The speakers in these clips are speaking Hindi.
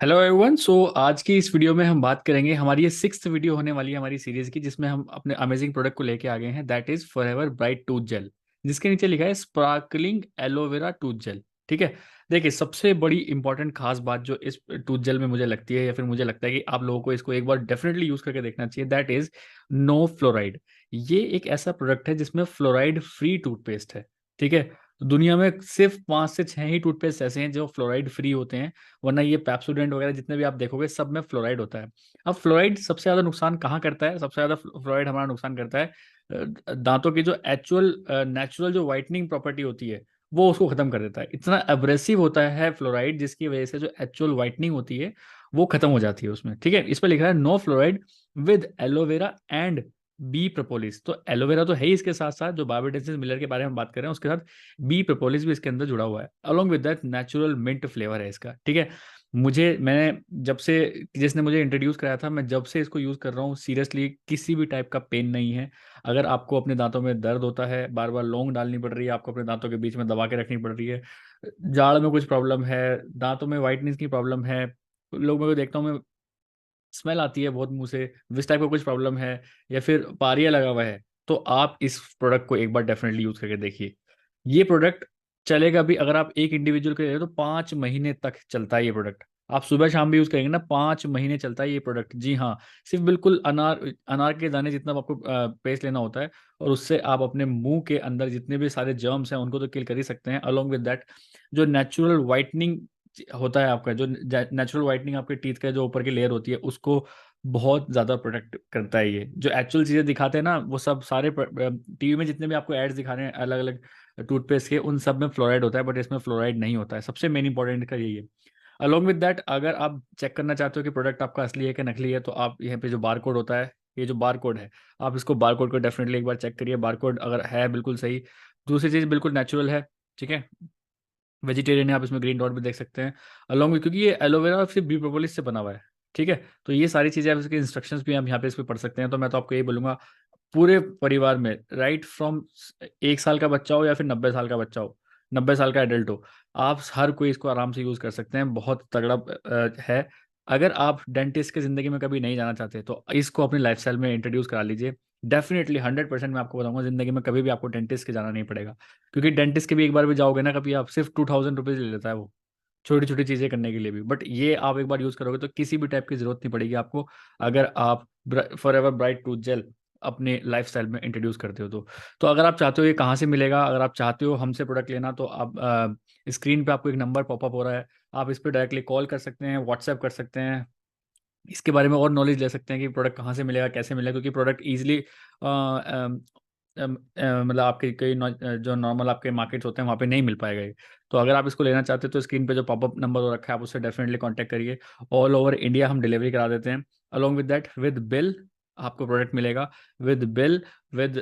Hello everyone. आज की इस वीडियो में हम बात करेंगे, हमारी ये सिक्स्थ वीडियो होने वाली है हमारी सीरीज की, जिसमें हम अपने अमेजिंग प्रोडक्ट को लेके आ गए हैं। That is forever bright tooth gel, जिसके नीचे लिखा है स्पार्कलिंग एलोवेरा टूथ जेल। ठीक है। देखिए, सबसे बड़ी इंपॉर्टेंट खास बात जो इस टूथ जेल में मुझे लगती है, या फिर मुझे लगता है कि आप लोगों को इसको एक बार डेफिनेटली यूज करके देखना चाहिए, दैट इज नो फ्लोराइड। ये एक ऐसा प्रोडक्ट है जिसमें फ्लोराइड फ्री टूथपेस्ट है। ठीक है। तो दुनिया में सिर्फ 5 से 6 ही टूथपेस्ट ऐसे हैं जो फ्लोराइड फ्री होते हैं, वरना ये पेप्सोडेंट वगैरह जितने भी आप देखोगे सब में फ्लोराइड होता है। अब फ्लोराइड सबसे ज्यादा नुकसान कहाँ करता है? सबसे ज्यादा फ्लोराइड हमारा नुकसान करता है दांतों की जो एक्चुअल नेचुरल जो वाइटनिंग प्रॉपर्टी होती है, वो उसको खत्म कर देता है। इतना एब्रेसिव होता है फ्लोराइड, जिसकी वजह से जो एक्चुअल वाइटनिंग होती है वो खत्म हो जाती है उसमें। ठीक है। इस पर लिखा है no fluoride with aloe vera and bee propolis. तो एलोवेरा तो है ही, इसके साथ साथ जो बायोडेंसिस मिलर के बारे में बात कर रहे हैं उसके साथ बी प्रोपोलिस भी इसके अंदर जुड़ा हुआ है। Along with that natural mint flavour है इसका। ठीक है। मैंने जब से, जिसने मुझे इंट्रोड्यूस कराया था, मैं जब से इसको यूज़ कर रहा हूँ, सीरियसली किसी भी टाइप का पेन नहीं है। अगर आपको अपने दांतों में दर्द होता है, बार बार लौंग डालनी पड़ रही है, आपको अपने दांतों के बीच में दबा के रखनी पड़ रही है, जाड़ में कुछ प्रॉब्लम है, दांतों में वाइटनेस की प्रॉब्लम है, लोगों को देखता हूँ मैं, स्मेल आती है बहुत मुंह से, इस टाइप का कुछ प्रॉब्लम है, या फिर पारिया लगा हुआ है, तो आप इस प्रोडक्ट को एक बार डेफिनेटली यूज करके देखिए। ये प्रोडक्ट चलेगा भी, अगर आप एक इंडिविजुअल के लिए तो 5 महीने तक चलता है ये प्रोडक्ट। आप सुबह शाम भी यूज करेंगे ना, 5 महीने चलता है ये प्रोडक्ट। जी हाँ। सिर्फ बिल्कुल अनार अनार के दाने जितना आपको पेस्ट लेना होता है, और उससे आप अपने मुंह के अंदर जितने भी सारे जर्म्स हैं उनको तो किल कर ही सकते हैं। अलोंग विद दैट, जो नेचुरल वाइटनिंग होता है आपका, जो नेचुरल वाइटनिंग आपके टीथ का जो ऊपर की लेयर होती है, उसको बहुत ज्यादा प्रोटेक्ट करता है। ये जो एक्चुअल चीजें दिखाते हैं ना, वो सब सारे टीवी में जितने भी आपको एड्स दिखा रहे हैं अलग अलग टूथपेस्ट के, उन सब में फ्लोराइड होता है, बट इसमें फ्लोराइड नहीं होता है। सबसे मेन इंपॉर्टेंट का यही है। अलोंग विद दैट, अगर आप चेक करना चाहते हो कि प्रोडक्ट आपका असली है कि नकली है, तो आप यहाँ पे जो बार कोड होता है, ये जो बार कोड है, आप इसको बार कोड को डेफिनेटली एक बार चेक करिए। बार कोड अगर है बिल्कुल सही, दूसरी चीज बिल्कुल नेचुरल है। ठीक है। वेजिटेरियन है, आप इसमें ग्रीन डॉट भी देख सकते हैं अलॉन्ग विद, क्योंकि ये एलोवेरा सिर्फ बी प्रोपोलिस से बना हुआ है। ठीक है। तो ये सारी चीज़ें आप इसके इंस्ट्रक्शंस भी हम यहाँ पे इस पे पढ़ सकते हैं। तो मैं तो आपको यही बोलूंगा, पूरे परिवार में, राइट फ्रॉम 1 साल का बच्चा हो या फिर 90 साल का बच्चा हो, 90 साल का एडल्ट हो, आप हर कोई इसको आराम से यूज़ कर सकते हैं। बहुत तगड़ा है। अगर आप डेंटिस्ट की ज़िंदगी में कभी नहीं जाना चाहते, तो इसको अपनी लाइफस्टाइल में इंट्रोड्यूस करा लीजिए। डेफिनेटली 100% मैं आपको बताऊंगा, ज़िंदगी में कभी भी आपको डेंटिस्ट के जाना नहीं पड़ेगा। क्योंकि डेंटिस्ट के भी एक बार भी जाओगे ना, कभी आप, सिर्फ 2000 रुपीज़ ले लेता है वो, छोटी छोटी चीज़ें करने के लिए भी। बट ये आप एक बार यूज़ करोगे तो किसी भी टाइप की ज़रूरत नहीं पड़ेगी आपको, अगर आप forever bright tooth gel अपने लाइफस्टाइल में इंट्रोड्यूस करते हो तो अगर आप चाहते हो ये कहाँ से मिलेगा, अगर आप चाहते हो हमसे प्रोडक्ट लेना, तो आप स्क्रीन पे आपको एक नंबर पॉपअप हो रहा है, आप इस पर डायरेक्टली कॉल कर सकते हैं, व्हाट्सएप कर सकते हैं, इसके बारे में और नॉलेज ले सकते हैं कि प्रोडक्ट कहाँ से मिलेगा, कैसे मिलेगा। क्योंकि प्रोडक्ट ईजिली मतलब आपके कई जो नॉर्मल आपके मार्केट्स होते हैं वहाँ पे नहीं मिल पाएगा ये। तो अगर आप इसको लेना चाहते हो तो स्क्रीन पे जो पॉपअप नंबर हो रखा है, आप उससे डेफिनेटली कांटेक्ट करिए। ऑल ओवर इंडिया हम डिलीवरी करा देते हैं। Along with that, with bill आपको प्रोडक्ट मिलेगा, with bill, with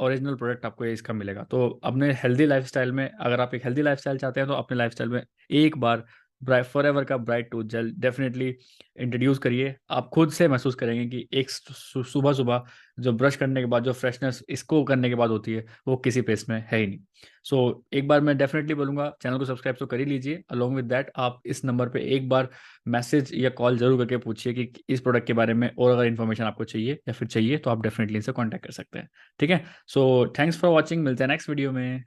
original product आपको ये इसका मिलेगा। तो अपने हेल्दी लाइफस्टाइल में, अगर आप एक हेल्दी लाइफस्टाइल चाहते हैं, तो अपने लाइफस्टाइल में एक बार ब्राइट फॉर एवर का bright tooth gel definitely introduce करिए। आप खुद से महसूस करेंगे कि एक सुबह सुबह जो ब्रश करने के बाद जो फ्रेशनेस इसको करने के बाद होती है, वो किसी पेस्ट में है ही नहीं। एक बार मैं डेफिनेटली बोलूंगा, चैनल को सब्सक्राइब तो कर ही लीजिए। अलोंग विद दैट, आप इस नंबर पे एक बार मैसेज या कॉल जरूर करके पूछिए कि इस प्रोडक्ट के बारे में और अगर इन्फॉर्मेशन आपको चाहिए या फिर चाहिए, तो आप डेफिनेटली इनसे कॉन्टैक्ट कर सकते हैं। ठीक है। थैंक्स फॉर वॉचिंग, मिलते हैं नेक्स्ट वीडियो में।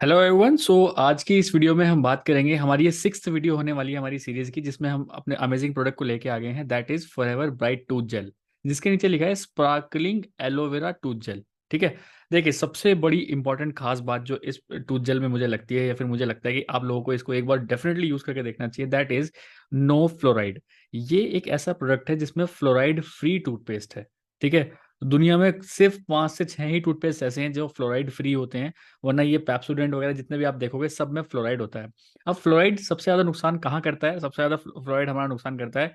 Hello everyone. आज की इस वीडियो में हम बात करेंगे, हमारी ये सिक्स्थ वीडियो होने वाली है हमारी सीरीज की, जिसमें हम अपने अमेजिंग प्रोडक्ट को लेके आ गए हैं। That is forever bright tooth gel, जिसके नीचे लिखा है स्पार्कलिंग एलोवेरा टूथ जेल। ठीक है। देखिए, सबसे बड़ी इंपॉर्टेंट खास बात जो इस टूथ जेल में मुझे लगती है, या फिर मुझे लगता है कि आप लोगों को इसको एक बार डेफिनेटली यूज करके देखना चाहिए, दैट इज नो फ्लोराइड। ये एक ऐसा प्रोडक्ट है जिसमें फ्लोराइड फ्री टूथपेस्ट है। ठीक है। दुनिया में सिर्फ 5 से 6 ही टूथपेस्ट ऐसे हैं जो फ्लोराइड फ्री होते हैं, वरना ये पेप्सोडेंट वगैरह जितने भी आप देखोगे सब में फ्लोराइड होता है। अब फ्लोराइड सबसे ज्यादा नुकसान कहाँ करता है? सबसे ज्यादा फ्लोराइड हमारा नुकसान करता है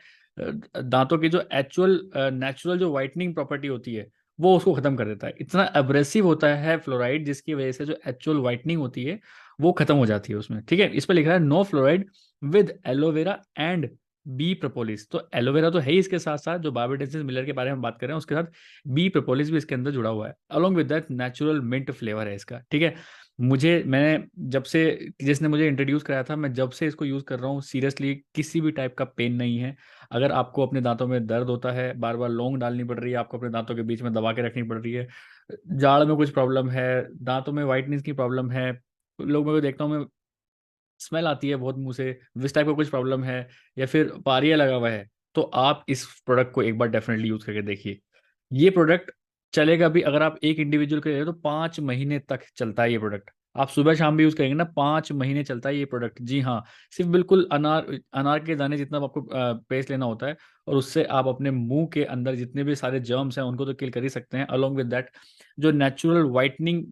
दांतों की जो एक्चुअल नेचुरल जो वाइटनिंग प्रॉपर्टी होती है, वो उसको खत्म कर देता है। इतना एब्रेसिव होता है फ्लोराइड, जिसकी वजह से जो एक्चुअल वाइटनिंग होती है वो खत्म हो जाती है उसमें। ठीक है। इस पर लिखा है no fluoride with aloe vera and bee propolis. तो एलोवेरा तो है ही, इसके साथ साथ जो बार्बाडेंसिस मिलर के बारे में बात कर रहे हैं उसके साथ बी प्रोपोलिस भी इसके अंदर जुड़ा हुआ है। Along with that natural mint flavour है इसका, ठीक है। मैंने जब से, जिसने मुझे इंट्रोड्यूस कराया था, मैं जब से इसको यूज़ कर रहा हूँ, सीरियसली किसी भी टाइप का पेन नहीं है। अगर आपको अपने दांतों में दर्द होता है, बार बार लौंग डालनी पड़ रही है, आपको अपने दांतों के बीच में दबा के रखनी पड़ रही है, जाड़ में कुछ प्रॉब्लम है, दांतों में वाइटनेस की प्रॉब्लम है, लोग मेरे को देखता हूँ मैं, स्मेल आती है बहुत मुंह से, इस टाइप का कुछ प्रॉब्लम है, या फिर पारिया लगा हुआ है, तो आप इस प्रोडक्ट को एक बार डेफिनेटली यूज करके देखिए। ये प्रोडक्ट चलेगा भी, अगर आप एक इंडिविजुअल के लिए तो 5 महीने तक चलता है ये प्रोडक्ट। आप सुबह शाम भी यूज करेंगे ना, 5 महीने चलता है ये प्रोडक्ट। जी हाँ, सिर्फ बिल्कुल अनार अनार के दाने जितना आपको पेस्ट लेना होता है, और उससे आप अपने मुंह के अंदर जितने भी सारे जर्म्स हैं उनको तो किल कर ही सकते हैं। अलोंग विद दैट, जो नेचुरल वाइटनिंग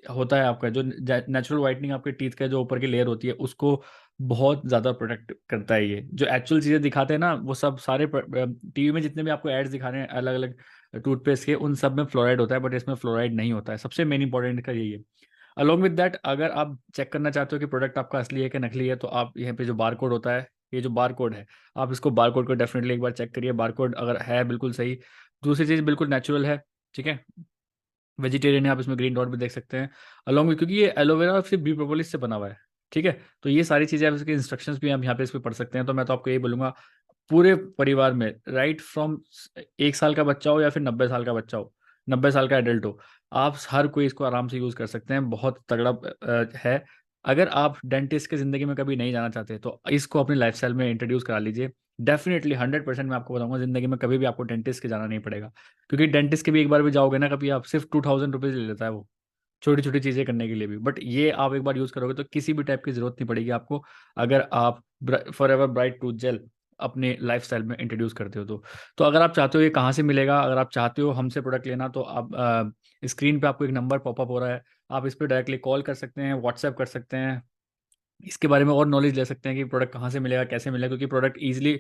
होता है आपका, जो नेचुरल वाइटनिंग आपके टीथ का जो ऊपर की लेयर होती है उसको बहुत ज़्यादा प्रोटेक्ट करता है। ये जो एक्चुअल चीज़ें दिखाते हैं ना, वो सब सारे टीवी में जितने भी आपको एड्स दिखा रहे हैं अलग अलग टूथपेस्ट के, उन सब में फ्लोराइड होता है, बट इसमें फ्लोराइड नहीं होता है। सबसे मेन इंपॉर्टेंट का यही है। अलोंग विद दैट, अगर आप चेक करना चाहते हो कि प्रोडक्ट आपका असली है कि नकली है, तो आप यहाँ पे जो बार कोड होता है, ये जो बार कोड है, आप इसको बार कोड को डेफिनेटली एक बार चेक करिए। बार कोड अगर है बिल्कुल सही, दूसरी चीज़ बिल्कुल नेचुरल है, ठीक है, वेजिटेरियन है, आप इसमें ग्रीन डॉट भी देख सकते हैं अलॉन्ग विद, क्योंकि ये एलोवेरा सिर्फ बी प्रोपोलिस से बना हुआ है, ठीक है। तो ये सारी चीज़ें आप इसके इंस्ट्रक्शंस भी आप यहाँ पे इस पे पढ़ सकते हैं। तो मैं तो आपको यही बोलूँगा, पूरे परिवार में, राइट फ्रॉम 1 साल का बच्चा हो या फिर 90 साल का बच्चा हो, 90 साल का एडल्ट हो, आप हर कोई इसको आराम से यूज़ कर सकते हैं। बहुत तगड़ा है। अगर आप डेंटिस्ट की ज़िंदगी में कभी नहीं जाना चाहते तो इसको अपनी लाइफस्टाइल में इंट्रोड्यूस करा लीजिए। डेफिनेटली 100% मैं आपको बताऊंगा, ज़िंदगी में कभी भी आपको डेंटिस्ट के जाना नहीं पड़ेगा। क्योंकि डेंटिस्ट के भी एक बार भी जाओगे ना कभी, आप सिर्फ 2000 रुपीज़ ले लेता है वो, छोटी छोटी चीज़ें करने के लिए भी। बट ये आप एक बार यूज़ करोगे तो किसी भी टाइप की ज़रूरत नहीं पड़ेगी आपको, अगर आप forever bright tooth gel अपने लाइफस्टाइल में इंट्रोड्यूस करते हो तो अगर आप चाहते हो ये कहाँ से मिलेगा, अगर आप चाहते हो हमसे प्रोडक्ट लेना, तो आप स्क्रीन पे आपको एक नंबर पॉपअप हो रहा है, आप इस पर डायरेक्टली कॉल कर सकते हैं, व्हाट्सएप कर सकते हैं, इसके बारे में और नॉलेज ले सकते हैं कि प्रोडक्ट कहाँ से मिलेगा, कैसे मिलेगा, क्योंकि प्रोडक्ट ईजिली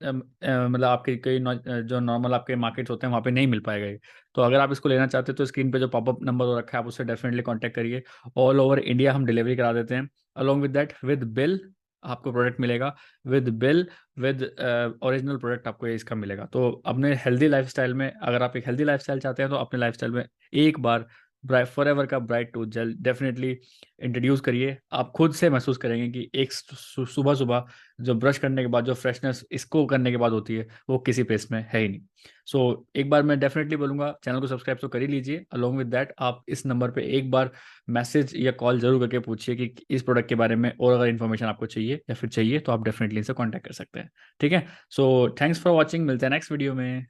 मतलब आपके कई जो नॉर्मल आपके मार्केट्स होते हैं वहाँ पे नहीं मिल पाएगा ये। तो अगर आप इसको लेना चाहते हो तो स्क्रीन पे जो पॉपअप नंबर हो रखा है आप उससे डेफिनेटली कांटेक्ट करिए। ऑल ओवर इंडिया हम डिलीवरी करा देते हैं। Along with that, with bill आपको प्रोडक्ट मिलेगा, with bill, with original product आपको ये इसका मिलेगा। तो अपने हेल्दी लाइफस्टाइल में, अगर आप एक हेल्दी लाइफस्टाइल चाहते हैं तो अपने लाइफस्टाइल में एक बार फॉर एवर का bright tooth gel definitely introduce करिए। आप खुद से महसूस करेंगे कि एक सुबह सुबह जो ब्रश करने के बाद जो फ्रेशनेस इसको करने के बाद होती है, वो किसी पेस्ट में है ही नहीं। सो एक बार मैं डेफिनेटली बोलूँगा, चैनल को सब्सक्राइब तो कर ही लीजिए। अलोंग विद दैट, आप इस नंबर पे एक बार मैसेज या कॉल जरूर करके पूछिए कि इस प्रोडक्ट के बारे में और अगर इन्फॉर्मेशन आपको चाहिए या फिर चाहिए तो आप डेफिनेटली इनसे कॉन्टैक्ट कर सकते हैं, ठीक है। सो थैंक्स फॉर वॉचिंग, मिलते हैं नेक्स्ट वीडियो में।